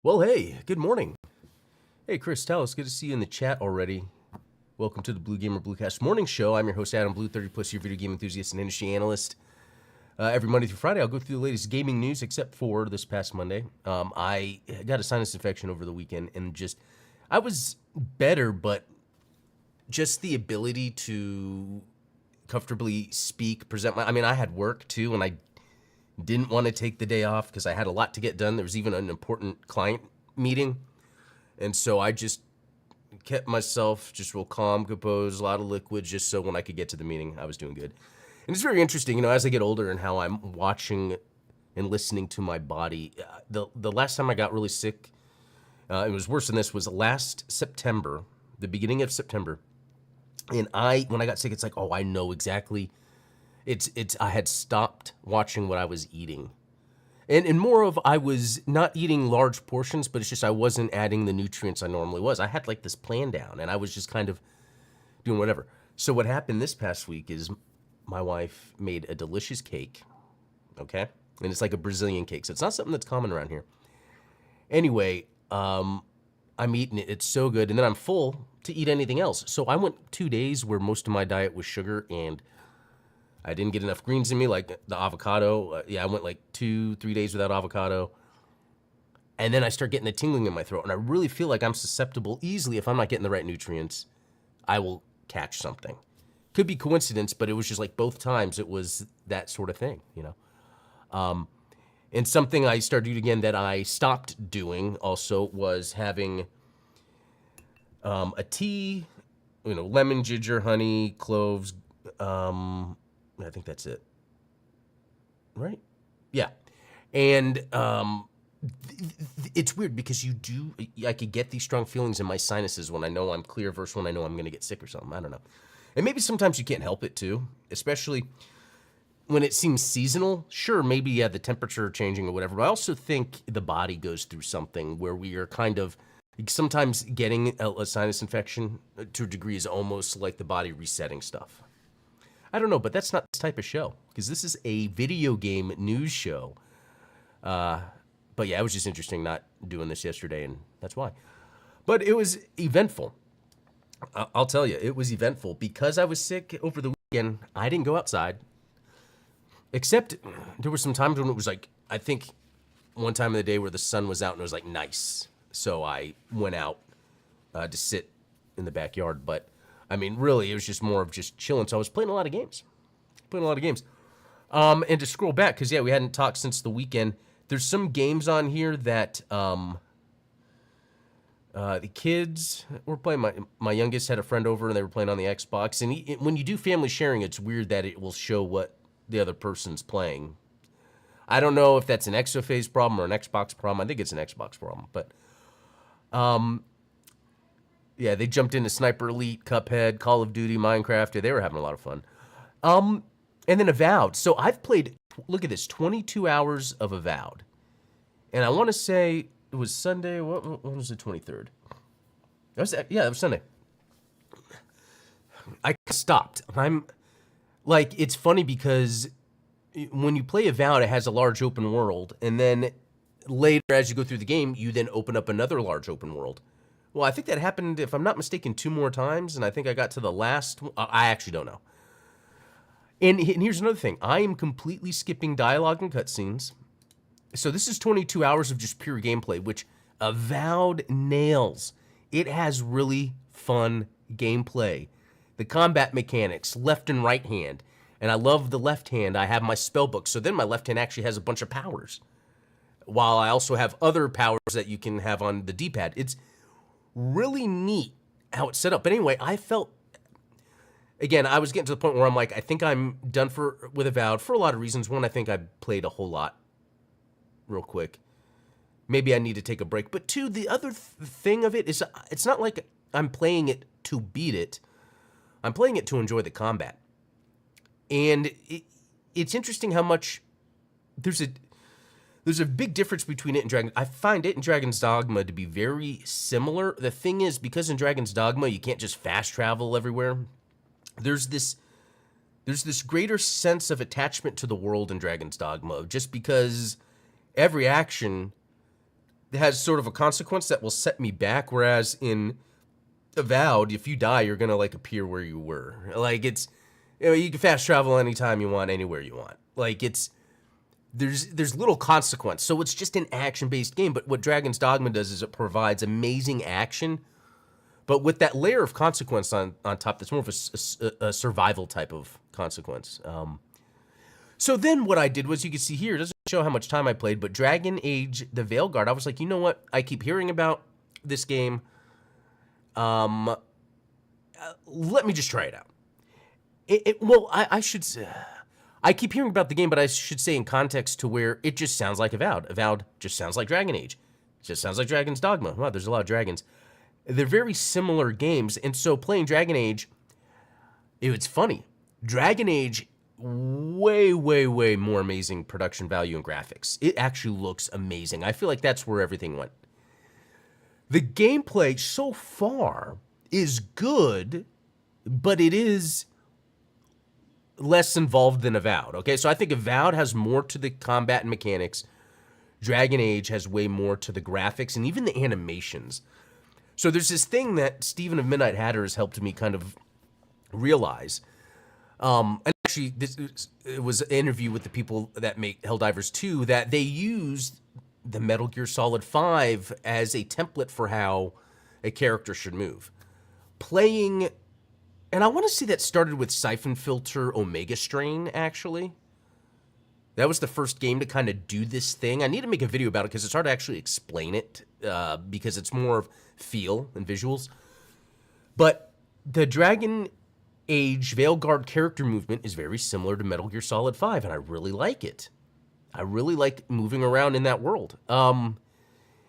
Well, hey, good morning. Hey, Chris Tellis, good to see you in the chat already. Welcome to the Blue Gamer Bluecast Morning Show. I'm your host, Adam Blue, 30-plus year video game enthusiast and industry analyst. Every Monday through Friday, I'll go through the latest gaming news, except for this past Monday. I got a sinus infection over the weekend, and I was better, but just the ability to comfortably speak, I had work too, and I didn't want to take the day off because I had a lot to get done. There was even an important client meeting. And so I just kept myself just real calm, composed, a lot of liquids, just so when I could get to the meeting, I was doing good. And it's very interesting, as I get older and how I'm watching and listening to my body. The last time I got really sick, it was worse than this, was last September, the beginning of September. And when I got sick, it's like, oh, I know exactly. I had stopped watching what I was eating. And more of, I was not eating large portions, but it's just I wasn't adding the nutrients I normally was. I had like this plan down, and I was just kind of doing whatever. So what happened this past week is my wife made a delicious cake, okay? And it's like a Brazilian cake, so it's not something that's common around here. Anyway, I'm eating it. It's so good, and then I'm full to eat anything else. So I went 2 days where most of my diet was sugar, and I didn't get enough greens in me, like the avocado. I went like 2-3 days without avocado. And then I start getting the tingling in my throat. And I really feel like I'm susceptible easily. If I'm not getting the right nutrients, I will catch something. Could be coincidence, but it was just like both times it was that sort of thing, And something I started doing again that I stopped doing also was having a tea, lemon, ginger, honey, cloves, I think that's it. Right? Yeah. And it's weird because I could get these strong feelings in my sinuses when I know I'm clear versus when I know I'm going to get sick or something. I don't know. And maybe sometimes you can't help it too, especially when it seems seasonal. Sure, maybe the temperature changing or whatever, but I also think the body goes through something where we are kind of, sometimes getting a sinus infection to a degree is almost like the body resetting stuff. I don't know, but that's not this type of show, because this is a video game news show. But yeah, it was just interesting not doing this yesterday, and that's why. But it was eventful. I'll tell you, it was eventful. Because I was sick over the weekend, I didn't go outside. Except there were some times when it was like, I think one time of the day where the sun was out and it was like nice. So I went out to sit in the backyard, but really, it was just more of just chilling. So I was playing a lot of games. And to scroll back, because, we hadn't talked since the weekend. There's some games on here that the kids were playing. My youngest had a friend over, and they were playing on the Xbox. And when you do family sharing, it's weird that it will show what the other person's playing. I don't know if that's an Exophase problem or an Xbox problem. I think it's an Xbox problem. But they jumped into Sniper Elite, Cuphead, Call of Duty, Minecraft. They were having a lot of fun. And then Avowed. So I've played, look at this, 22 hours of Avowed. And I want to say it was Sunday. When was the 23rd? It was Sunday. I stopped. It's funny because when you play Avowed, it has a large open world. And then later, as you go through the game, you then open up another large open world. Well, I think that happened, if I'm not mistaken, 2 more times, and I think I got to the last one. I actually don't know. And here's another thing. I am completely skipping dialogue and cutscenes. So this is 22 hours of just pure gameplay, which Avowed nails. It has really fun gameplay. The combat mechanics, left and right hand. And I love the left hand. I have my spell book, so then my left hand actually has a bunch of powers. While I also have other powers that you can have on the D-pad. It's really neat how it's set up. But anyway, I felt, again, I was getting to the point where I'm like, I think I'm done with Avowed for a lot of reasons. One, I think I played a whole lot real quick. Maybe I need to take a break. But two, the other thing of it is, it's not like I'm playing it to beat it. I'm playing it to enjoy the combat. And it's interesting how much there's a big difference between it and Dragon. I find it and Dragon's Dogma to be very similar. The thing is, because in Dragon's Dogma you can't just fast travel everywhere, there's this greater sense of attachment to the world in Dragon's Dogma, just because every action, has sort of a consequence that will set me back, whereas in Avowed, if you die, you're gonna like appear where you were. Like it's, you can fast travel anytime you want, anywhere you want. Like there's little consequence. So it's just an action-based game. But what Dragon's Dogma does is it provides amazing action, but with that layer of consequence on top, that's more of a survival type of consequence. So then what I did was, you can see here, it doesn't show how much time I played, but Dragon Age the Veilguard, I was like, you know what? I keep hearing about this game. Let me just try it out. Well, I should say, I keep hearing about the game, but I should say in context to where it just sounds like Avowed. Avowed just sounds like Dragon Age. It just sounds like Dragon's Dogma. Wow, there's a lot of dragons. They're very similar games, and so playing Dragon Age, it's funny. Dragon Age, way more amazing production value and graphics. It actually looks amazing. I feel like that's where everything went. The gameplay so far is good, but it is less involved than Avowed, okay? So I think Avowed has more to the combat and mechanics. Dragon Age has way more to the graphics and even the animations. So there's this thing that Stephen of Midnight Hatter has helped me kind of realize. And actually, it was an interview with the people that make Helldivers 2, that they used the Metal Gear Solid 5 as a template for how a character should move. Playing, and I want to say that started with Siphon Filter Omega Strain, actually. That was the first game to kind of do this thing. I need to make a video about it because it's hard to actually explain it because it's more of feel and visuals. But the Dragon Age Veilguard character movement is very similar to Metal Gear Solid 5, and I really like it. I really like moving around in that world. And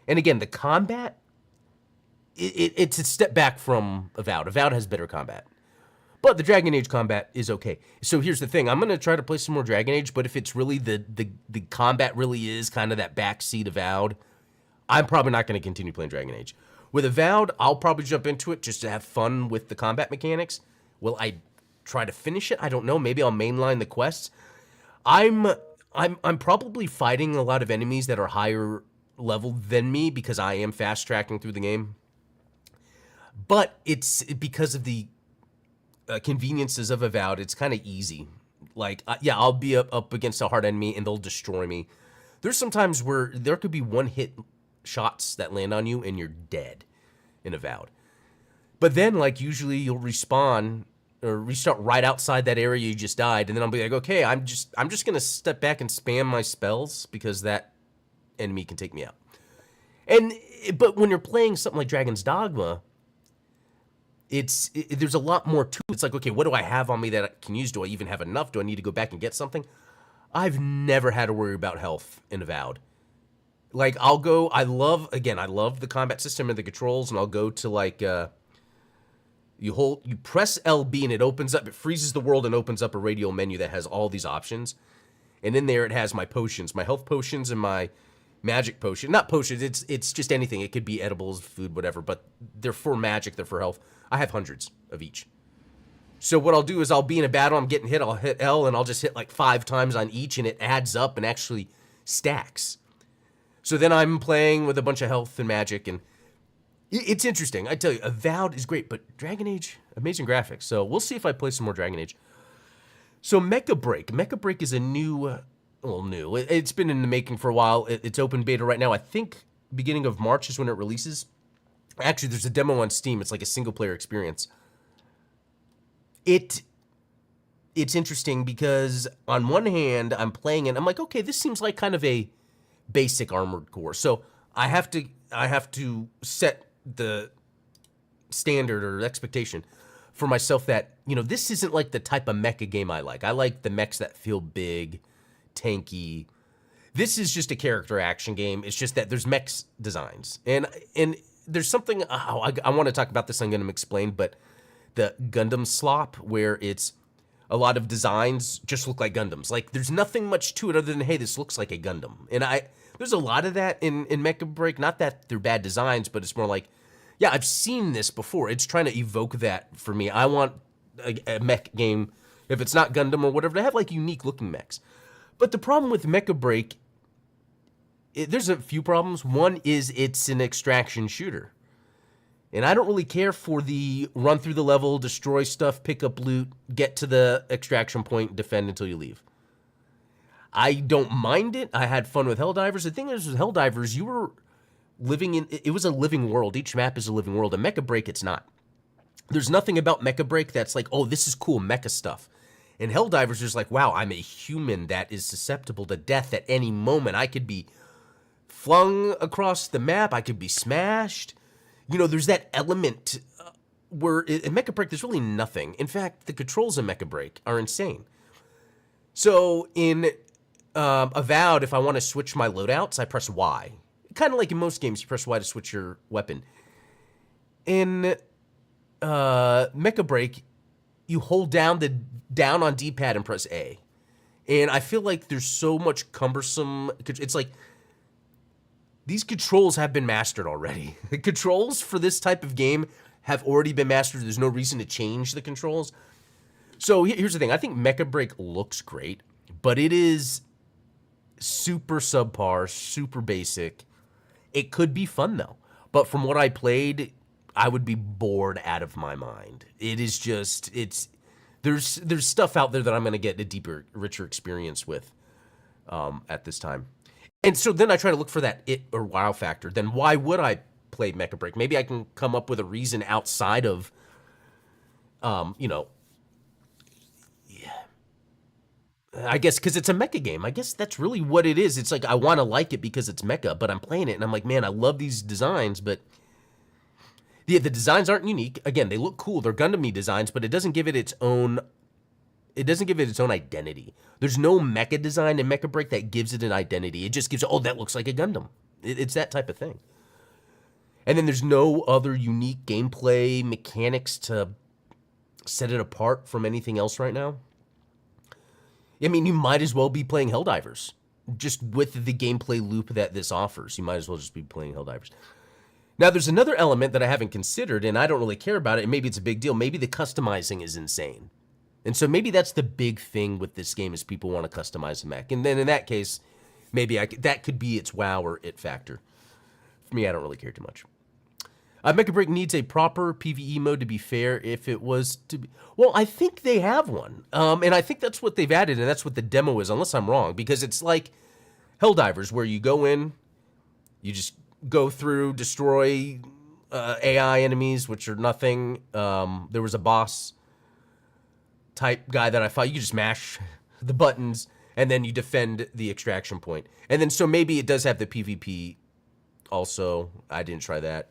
again, the combat, it's a step back from Avowed. Avowed has better combat. But the Dragon Age combat is okay. So here's the thing. I'm going to try to play some more Dragon Age, but if it's really the combat really is kind of that backseat Avowed, I'm probably not going to continue playing Dragon Age. With Avowed, I'll probably jump into it just to have fun with the combat mechanics. Will I try to finish it? I don't know. Maybe I'll mainline the quests. I'm probably fighting a lot of enemies that are higher level than me because I am fast tracking through the game. But it's because of the conveniences of Avowed, it's kind of easy. Like, yeah, I'll be up against a hard enemy and they'll destroy me. There's some times where there could be one-hit shots that land on you and you're dead in Avowed. But then, like, usually you'll respawn or restart right outside that area you just died, and then I'll be like, okay, I'm just gonna step back and spam my spells because that enemy can take me out. But when you're playing something like Dragon's Dogma, there's a lot more to it. It's like, okay, what do I have on me that I can use? Do I even have enough? Do I need to go back and get something? I've never had to worry about health in Avowed. Like, I love the combat system and the controls, and I'll go to, like, you press LB and it freezes the world and opens up a radial menu that has all these options. And in there it has my potions, my health potions and my magic potion. Not potions, it's just anything. It could be edibles, food, whatever, but they're for magic, they're for health. I have hundreds of each. So what I'll do is I'll be in a battle, I'm getting hit, I'll hit L and I'll just hit like 5 times on each and it adds up and actually stacks. So then I'm playing with a bunch of health and magic, and it's interesting. I tell you, Avowed is great, but Dragon Age, amazing graphics. So we'll see if I play some more Dragon Age. So Mecha Break. Mecha Break is a new. It's been in the making for a while. It's open beta right now. I think beginning of March is when it releases. Actually, there's a demo on Steam. It's like a single-player experience. It's interesting because on one hand, I'm playing it. I'm like, okay, this seems like kind of a basic Armored Core. So I have to set the standard or expectation for myself that, this isn't like the type of mecha game I like. I like the mechs that feel big, tanky. This is just a character action game. It's just that there's mechs designs. And there's something, I want to talk about this, I'm going to explain, but the Gundam slop, where it's a lot of designs just look like Gundams. Like, there's nothing much to it other than, hey, this looks like a Gundam. And there's a lot of that in Mecha Break. Not that they're bad designs, but it's more like, yeah, I've seen this before. It's trying to evoke that for me. I want a mech game, if it's not Gundam or whatever, to have like unique looking mechs. But the problem with Mecha Break there's a few problems. One is it's an extraction shooter. And I don't really care for the run through the level, destroy stuff, pick up loot, get to the extraction point, defend until you leave. I don't mind it. I had fun with Helldivers. The thing is with Helldivers, you were living in, it was a living world. Each map is a living world. And Mecha Break, it's not. There's nothing about Mecha Break that's like, oh, this is cool mecha stuff. In Helldivers, there's like, wow, I'm a human that is susceptible to death at any moment. I could be flung across the map. I could be smashed. You know, there's that element where in Mecha Break, there's really nothing. In fact, the controls in Mecha Break are insane. So in Avowed, if I want to switch my loadouts, I press Y. Kind of like in most games, you press Y to switch your weapon. In Mecha Break, you hold down on D-pad and press A. And I feel like there's so much cumbersome, it's like, these controls have been mastered already. The controls for this type of game have already been mastered. There's no reason to change the controls. So here's the thing. I think Mecha Break looks great, but it is super subpar, super basic. It could be fun though. But from what I played, I would be bored out of my mind. It is just, there's stuff out there that I'm going to get a deeper, richer experience with at this time. And so then I try to look for that it or wow factor. Then why would I play Mecha Break? Maybe I can come up with a reason outside of, you know, yeah. I guess because it's a mecha game. I guess that's really what it is. It's like I want to like it because it's mecha, but I'm playing it and I'm like, man, I love these designs, but the designs aren't unique. Again, they look cool. They're Gundam-y designs, but it doesn't give it its own. It doesn't give it its own identity. There's no mecha design in Mecha Break that gives it an identity. It just gives it, oh, that looks like a Gundam. It's that type of thing. And then there's no other unique gameplay mechanics to set it apart from anything else right now. I mean, you might as well be playing Helldivers. Just with the gameplay loop that this offers. You might as well just be playing Helldivers. Now, there's another element that I haven't considered, and I don't really care about it, and maybe it's a big deal. Maybe the customizing is insane. And so maybe that's the big thing with this game is people want to customize the mech. And then in that case, maybe that could be its wow or it factor. For me, I don't really care too much. Mecha Break needs a proper PvE mode to be fair if it was to be... Well, I think they have one. And I think that's what they've added, and that's what the demo is, unless I'm wrong. Because it's like Helldivers, where you go in, you just go through, destroy AI enemies, which are nothing. There was a boss type guy that I fought. You could just mash the buttons and then you defend the extraction point. And then so maybe it does have the PvP also. I didn't try that.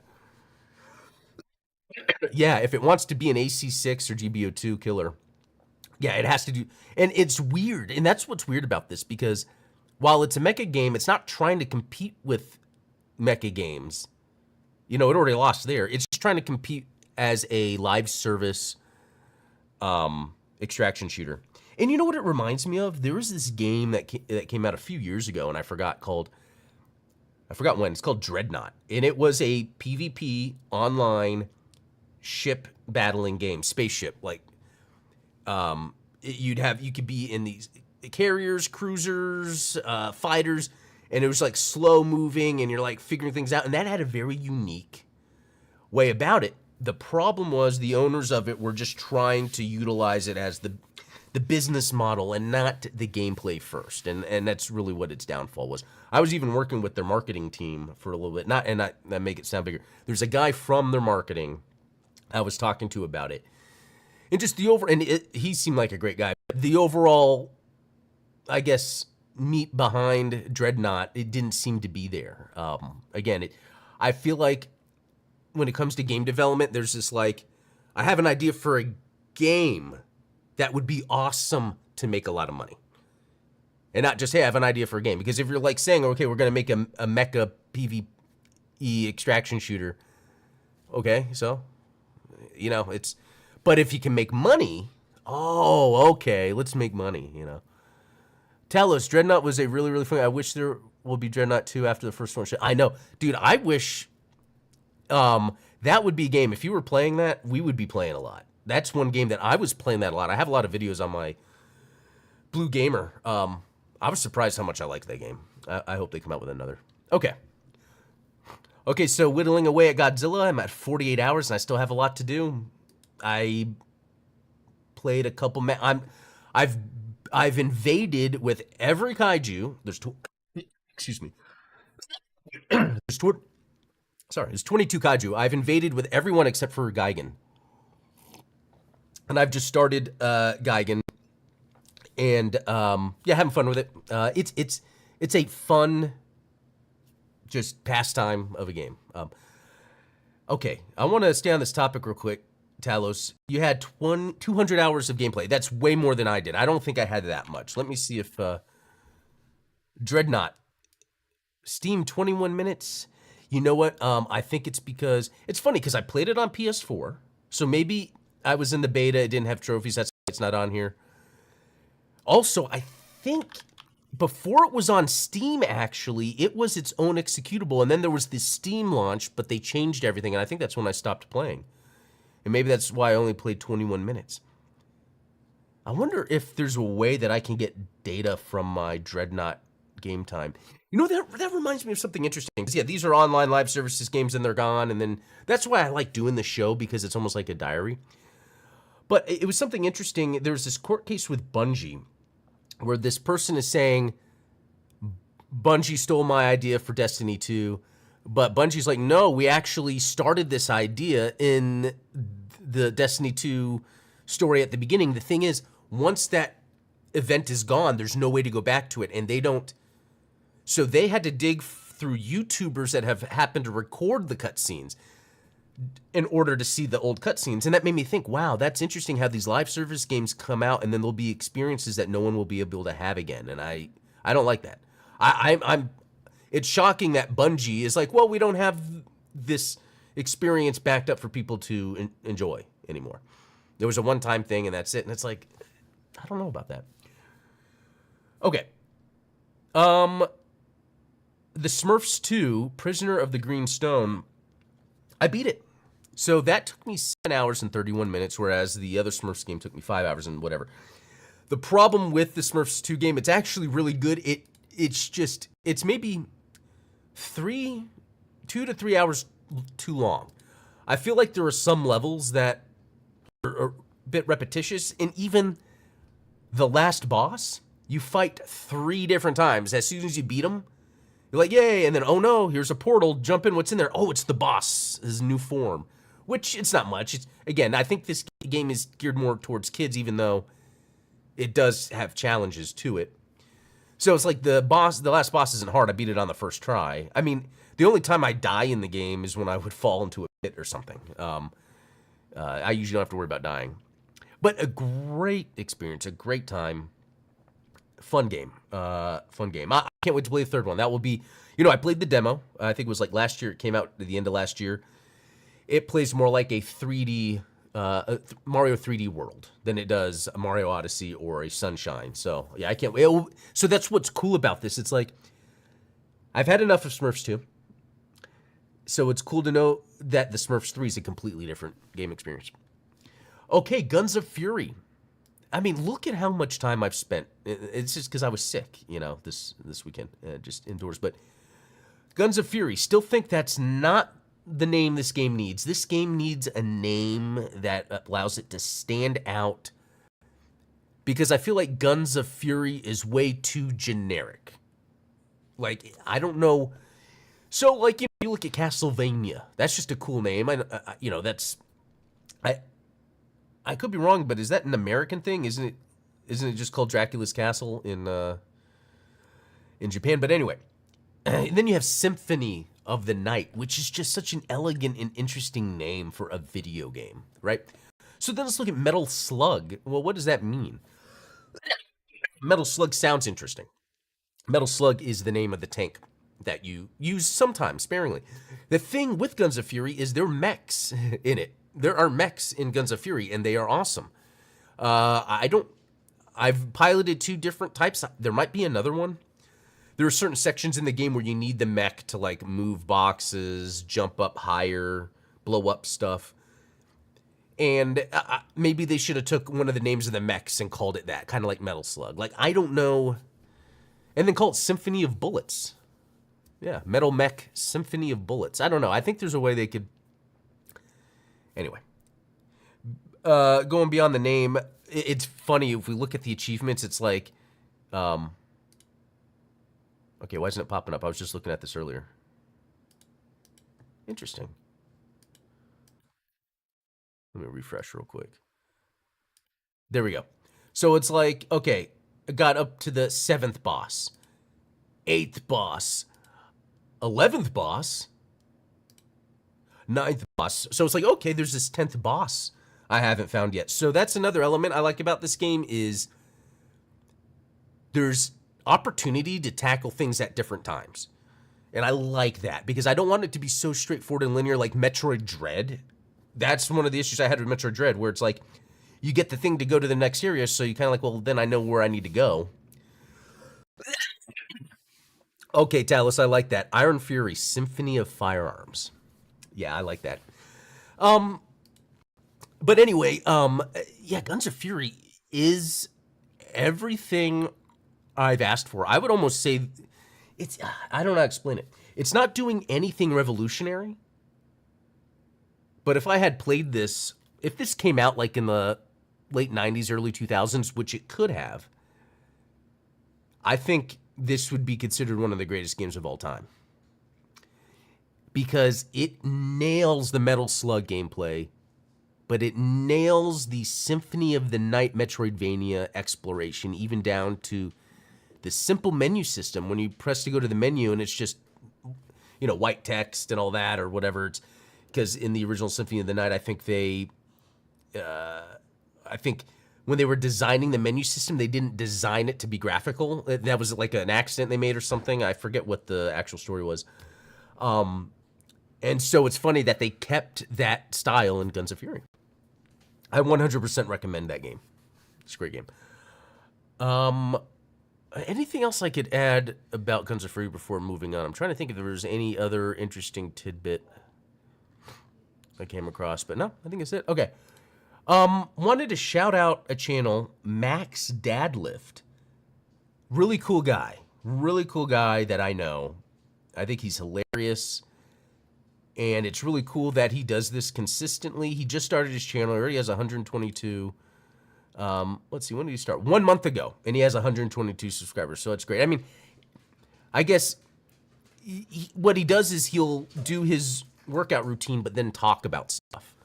Yeah, if it wants to be an AC6 or GBO2 killer, yeah, it has to do. And it's weird. And that's what's weird about this, because while it's a mecha game, it's not trying to compete with mecha games. You know, it already lost there. It's just trying to compete as a live service extraction shooter. And you know what it reminds me of? There was this game that came out a few years ago, and I forgot when. It's called Dreadnought. And it was a PvP online ship battling game, spaceship. Like, you could be in these carriers, cruisers, fighters, and it was like slow moving, and you're like figuring things out. And that had a very unique way about it. The problem was the owners of it were just trying to utilize it as the business model and not the gameplay first. And that's really what its downfall was. I was even working with their marketing team for a little bit. Not make it sound bigger. There's a guy from their marketing I was talking to about it. And just he seemed like a great guy. The overall, I guess, meat behind Dreadnought, it didn't seem to be there. Again, I feel like when it comes to game development, there's this like, I have an idea for a game that would be awesome to make a lot of money. And not just, hey, I have an idea for a game. Because if you're like saying, okay, we're going to make a mecha PvE extraction shooter. Okay, so, you know, but if you can make money, oh, okay, let's make money, you know. Talos, Dreadnought was a really, really fun. I wish there will be Dreadnought 2 after the first one. I know. Dude, I wish that would be a game. If you were playing that, we would be playing a lot. That's one game that I was playing that a lot. I have a lot of videos on my Blue Gamer. I was surprised how much I liked that game. I hope they come out with another. Okay. Okay, so whittling away at Godzilla, I'm at 48 hours and I still have a lot to do. I played a couple I've I've invaded with every kaiju. Excuse me. There's there's 22 kaiju. I've invaded with everyone except for Gigan. And I've just started Gigan and yeah, having fun with it. It's a fun just pastime of a game. Okay, I want to stay on this topic real quick. Talos, you had 200 hours of gameplay. That's way more than I did. I don't think I had that much. Let me see if Dreadnought, Steam 21 minutes. You know what? I think it's because it's funny because I played it on PS4, so maybe I was in the beta. It didn't have trophies. That's why it's not on here. Also, I think before it was on Steam, actually, it was its own executable, and then there was this Steam launch, but they changed everything, and I think that's when I stopped playing. And maybe that's why I only played 21 minutes. I wonder if there's a way that I can get data from my Dreadnought game time. You know, that reminds me of something interesting. Yeah, these are online live services games and they're gone, and then that's why I like doing the show, because it's almost like a diary. But it was something interesting. There was this court case with Bungie where this person is saying Bungie stole my idea for Destiny 2, but Bungie's like, no, we actually started this idea in the Destiny 2 story at the beginning. The thing is, once that event is gone, there's no way to go back to it, and they don't. So they had to dig through YouTubers that have happened to record the cutscenes in order to see the old cutscenes. And that made me think, wow, that's interesting how these live service games come out and then there'll be experiences that no one will be able to have again. And I don't like that. It's shocking that Bungie is like, well, we don't have this experience backed up for people to enjoy anymore. There was a one-time thing and that's it. And it's like, I don't know about that. Okay. The Smurfs 2, Prisoner of the Green Stone, I beat it. So that took me 7 hours and 31 minutes, whereas the other Smurfs game took me 5 hours and whatever. The problem with the Smurfs 2 game, it's actually really good. It's maybe 2 to 3 hours too long. I feel like there are some levels that are a bit repetitious, and even the last boss, you fight 3 different times. As soon as you beat him, you're like, yay, and then, oh no, here's a portal, jump in, what's in there? Oh, it's the boss, his new form. Which, it's not much. Again, I think this game is geared more towards kids, even though it does have challenges to it. So it's like the last boss isn't hard, I beat it on the first try. I mean, the only time I die in the game is when I would fall into a pit or something. I usually don't have to worry about dying. But a great experience, a great time. Fun game. I can't wait to play the third one. That will be, I played the demo. I think it was like last year. It came out at the end of last year. It plays more like a 3D, Mario 3D World than it does a Mario Odyssey or a Sunshine. So, yeah, I can't wait. So that's what's cool about this. It's like, I've had enough of Smurfs 2. So it's cool to know that the Smurfs 3 is a completely different game experience. Okay, Guns of Fury. I mean, look at how much time I've spent. It's just because I was sick, this weekend, just indoors. But Guns of Fury, still think that's not the name this game needs. This game needs a name that allows it to stand out, because I feel like Guns of Fury is way too generic. Like, I don't know. So, like, you look at Castlevania. That's just a cool name. I could be wrong, but is that an American thing? Isn't it just called Dracula's Castle in Japan? But anyway, and then you have Symphony of the Night, which is just such an elegant and interesting name for a video game, right? So then let's look at Metal Slug. Well, what does that mean? Metal Slug sounds interesting. Metal Slug is the name of the tank that you use sometimes sparingly. The thing with Guns of Fury is there are mechs in it. There are mechs in Guns of Fury, and they are awesome. I've piloted 2 different types. There might be another one. There are certain sections in the game where you need the mech to, like, move boxes, jump up higher, blow up stuff. And maybe they should have took one of the names of the mechs and called it that, kind of like Metal Slug. Like, I don't know. And then call it Symphony of Bullets. Yeah, Metal Mech Symphony of Bullets. I don't know. I think there's a way they could. Anyway, going beyond the name, it's funny if we look at the achievements. It's like, okay, why isn't it popping up? I was just looking at this earlier. Interesting. Let me refresh real quick. There we go. So it's like, okay, I got up to the 7th boss, 8th boss, 11th boss, 9th boss. So it's like, okay, there's this 10th boss I haven't found yet. So that's another element I like about this game is there's opportunity to tackle things at different times. And I like that because I don't want it to be so straightforward and linear like Metroid Dread. That's one of the issues I had with Metroid Dread, where it's like, you get the thing to go to the next area, so you kind of like, well, then I know where I need to go. Okay, Talus, I like that. Iron Fury, Symphony of Firearms. Yeah, I like that. But anyway, yeah, Guns of Fury is everything I've asked for. I would almost say it's, I don't know how to explain it. It's not doing anything revolutionary. But if I had played this, if this came out like in the late 90s, early 2000s, which it could have, I think this would be considered one of the greatest games of all time. Because it nails the Metal Slug gameplay, but it nails the Symphony of the Night Metroidvania exploration, even down to the simple menu system. When you press to go to the menu and it's just, you know, white text and all that or whatever. It's because in the original Symphony of the Night, I think when they were designing the menu system, they didn't design it to be graphical. That was like an accident they made or something. I forget what the actual story was. And so it's funny that they kept that style in Guns of Fury. I 100% recommend that game. It's a great game. Anything else I could add about Guns of Fury before moving on? I'm trying to think if there was any other interesting tidbit I came across, but no, I think that's it. Okay. Wanted to shout out a channel, Max Dadlift. Really cool guy that I know. I think he's hilarious. And it's really cool that he does this consistently. He just started his channel. He already has 122. Let's see, when did he start? 1 month ago. And he has 122 subscribers. So it's great. I mean, I guess what he does is he'll do his workout routine, but then talk about stuff.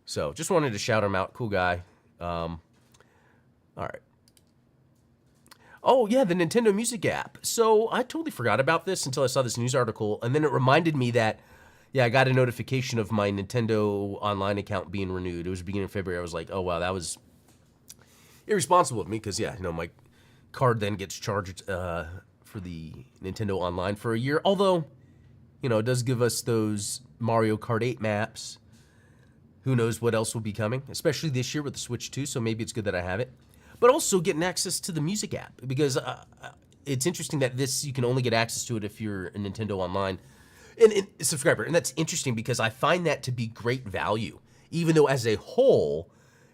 So just wanted to shout him out. Cool guy. All right. Oh, yeah, the Nintendo Music app. So I totally forgot about this until I saw this news article. And then it reminded me that, yeah, I got a notification of my Nintendo Online account being renewed. It was the beginning of February. I was like, oh, wow, that was irresponsible of me because, yeah, you know, my card then gets charged for the Nintendo Online for a year. Although, you know, it does give us those Mario Kart 8 maps. Who knows what else will be coming, especially this year with the Switch 2, so maybe it's good that I have it. But also getting access to the music app, because it's interesting that this, you can only get access to it if you're a Nintendo Online and subscriber. And that's interesting because I find that to be great value, even though as a whole,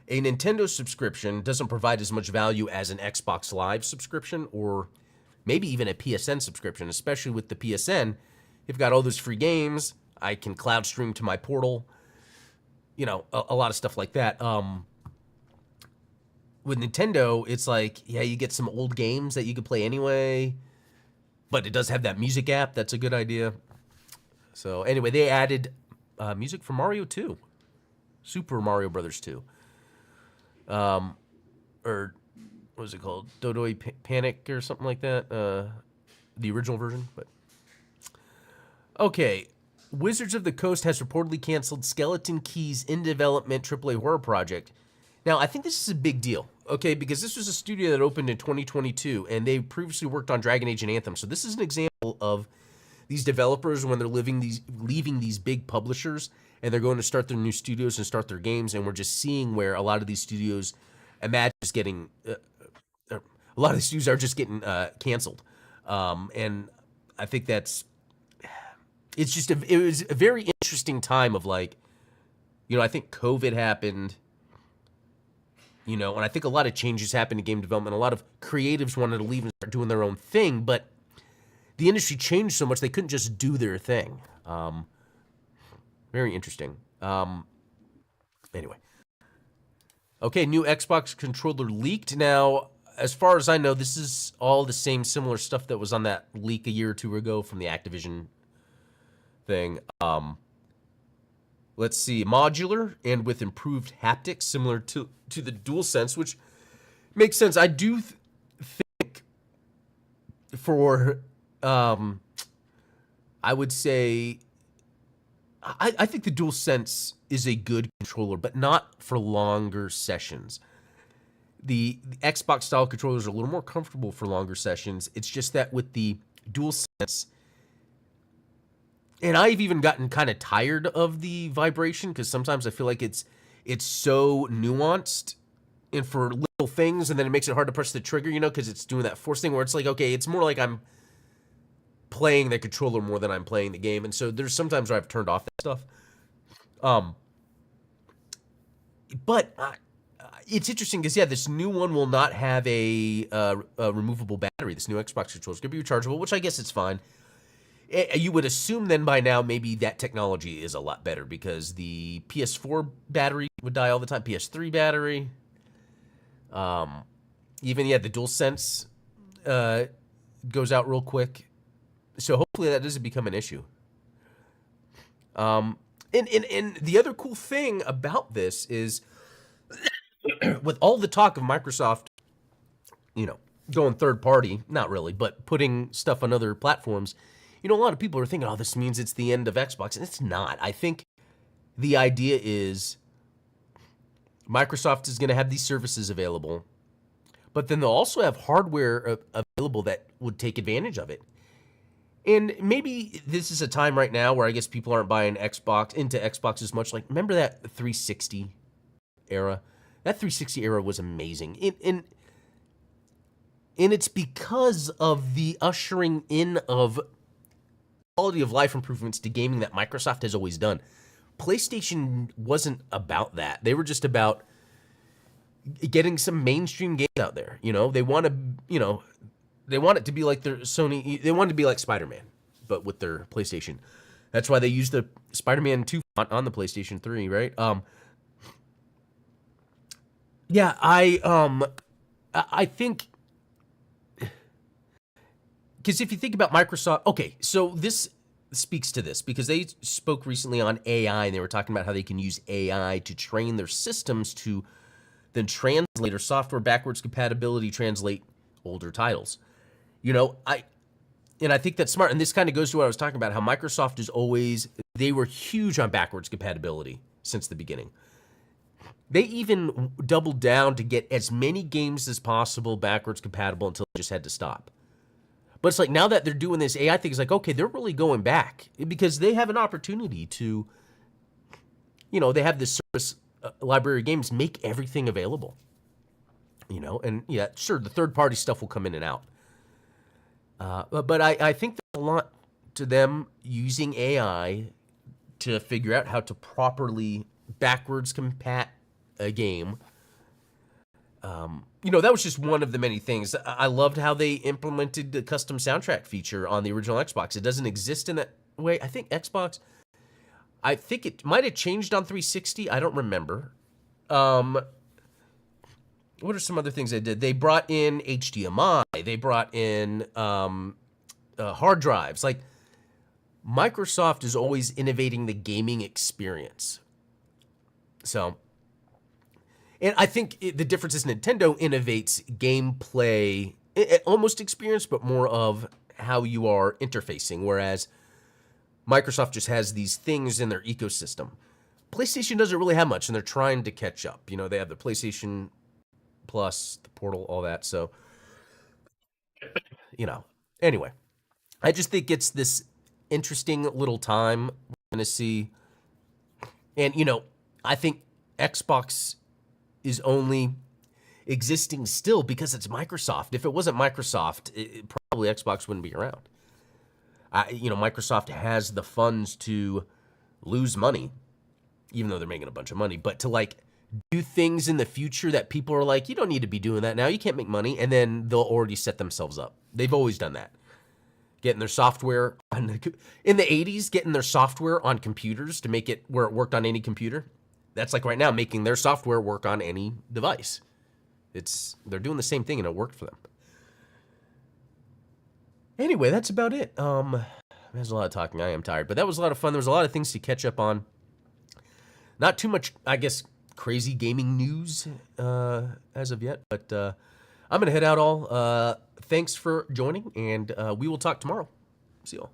a Nintendo subscription doesn't provide as much value as an Xbox Live subscription or maybe even a PSN subscription, especially with the PSN. You've got all those free games. I can cloud stream to my portal. You know, a lot of stuff like that. With Nintendo, it's like, yeah, you get some old games that you could play anyway, but it does have that music app. That's a good idea. So anyway, they added music for Mario 2, Super Mario Brothers 2. Or what was it called? Dodoi Panic or something like that. The original version, but okay. Wizards of the Coast has reportedly canceled Skeleton Key's in development AAA horror project. Now, I think this is a big deal, okay, because this was a studio that opened in 2022, and they previously worked on Dragon Age and Anthem. So this is an example of these developers when they're leaving these big publishers, and they're going to start their new studios and start their games, and we're just seeing where a lot of these studios, imagine just getting, a lot of these studios are just getting canceled. And I think that's, it's just, it was a very interesting time of like, you know, I think COVID happened, you know, and I think a lot of changes happened in game development. A lot of creatives wanted to leave and start doing their own thing, but the industry changed so much they couldn't just do their thing. Very interesting. Anyway. Okay, new Xbox controller leaked. Now, as far as I know, this is all the same similar stuff that was on that leak a year or two ago from the Activision thing. Let's see, modular and with improved haptics, similar to the DualSense, which makes sense. I do think for, I would say, I think the DualSense is a good controller, but not for longer sessions. The Xbox style controllers are a little more comfortable for longer sessions. It's just that with the DualSense, and I've even gotten kind of tired of the vibration because sometimes I feel like it's so nuanced and for little things, and then it makes it hard to press the trigger, you know, because it's doing that force thing where it's like, okay, it's more like I'm playing the controller more than I'm playing the game, and so there's sometimes where I've turned off that stuff. But it's interesting because, yeah, this new one will not have a removable battery. This new Xbox controller is going to be rechargeable, which I guess it's fine. You would assume then by now maybe that technology is a lot better because the PS4 battery would die all the time, PS3 battery. Even, yeah, the DualSense goes out real quick. So hopefully that doesn't become an issue. And the other cool thing about this is with all the talk of Microsoft, you know, going third party, not really, but putting stuff on other platforms, you know, a lot of people are thinking, oh, this means it's the end of Xbox, and it's not. I think the idea is Microsoft is going to have these services available, but then they'll also have hardware available that would take advantage of it. And maybe this is a time right now where I guess people aren't buying into Xbox as much. Like, remember that 360 era? That 360 era was amazing. And it's because of the ushering in of quality of life improvements to gaming that Microsoft has always done. PlayStation wasn't about that. They were just about getting some mainstream games out there. You know, they want to, you know, they want it to be like their Sony. They want it to be like Spider-Man, but with their PlayStation. That's why they used the Spider-Man 2 font on the PlayStation 3, right? Yeah, I think, because if you think about Microsoft, okay, so this speaks to this because they spoke recently on AI and they were talking about how they can use AI to train their systems to then translate or software backwards compatibility translate older titles. You know, I think that's smart. And this kind of goes to what I was talking about, how Microsoft is always, they were huge on backwards compatibility since the beginning. They even doubled down to get as many games as possible backwards compatible until they just had to stop. But it's like now that they're doing this AI thing, it's like, okay, they're really going back because they have an opportunity to, you know, they have this service library of games, make everything available. You know, and yeah, sure, the third-party stuff will come in and out. But I think there's a lot to them using AI to figure out how to properly backwards compat a game. You know, that was just one of the many things. I loved how they implemented the custom soundtrack feature on the original Xbox. It doesn't exist in that way. I think it might have changed on 360. I don't remember. What are some other things they did? They brought in HDMI. They brought in hard drives. Like, Microsoft is always innovating the gaming experience. So, and I think the difference is Nintendo innovates gameplay, almost experience, but more of how you are interfacing, whereas Microsoft just has these things in their ecosystem. PlayStation doesn't really have much, and they're trying to catch up. You know, they have the PlayStation Plus, the Portal, all that. So, you know, anyway, I just think it's this interesting little time we're going to see. And, you know, I think Xbox is only existing still because it's Microsoft. If it wasn't Microsoft, probably Xbox wouldn't be around. You know, Microsoft has the funds to lose money, even though they're making a bunch of money, but to like do things in the future that people are like, you don't need to be doing that now. You can't make money. And then they'll already set themselves up. They've always done that. getting their software on in the 80s, getting their software on computers to make it where it worked on any computer. That's like right now making their software work on any device. They're doing the same thing and it worked for them. Anyway, that's about it. There's a lot of talking. I am tired, but that was a lot of fun. There was a lot of things to catch up on. Not too much, I guess, crazy gaming news as of yet, but I'm gonna head out all. Thanks for joining, and we will talk tomorrow. See y'all.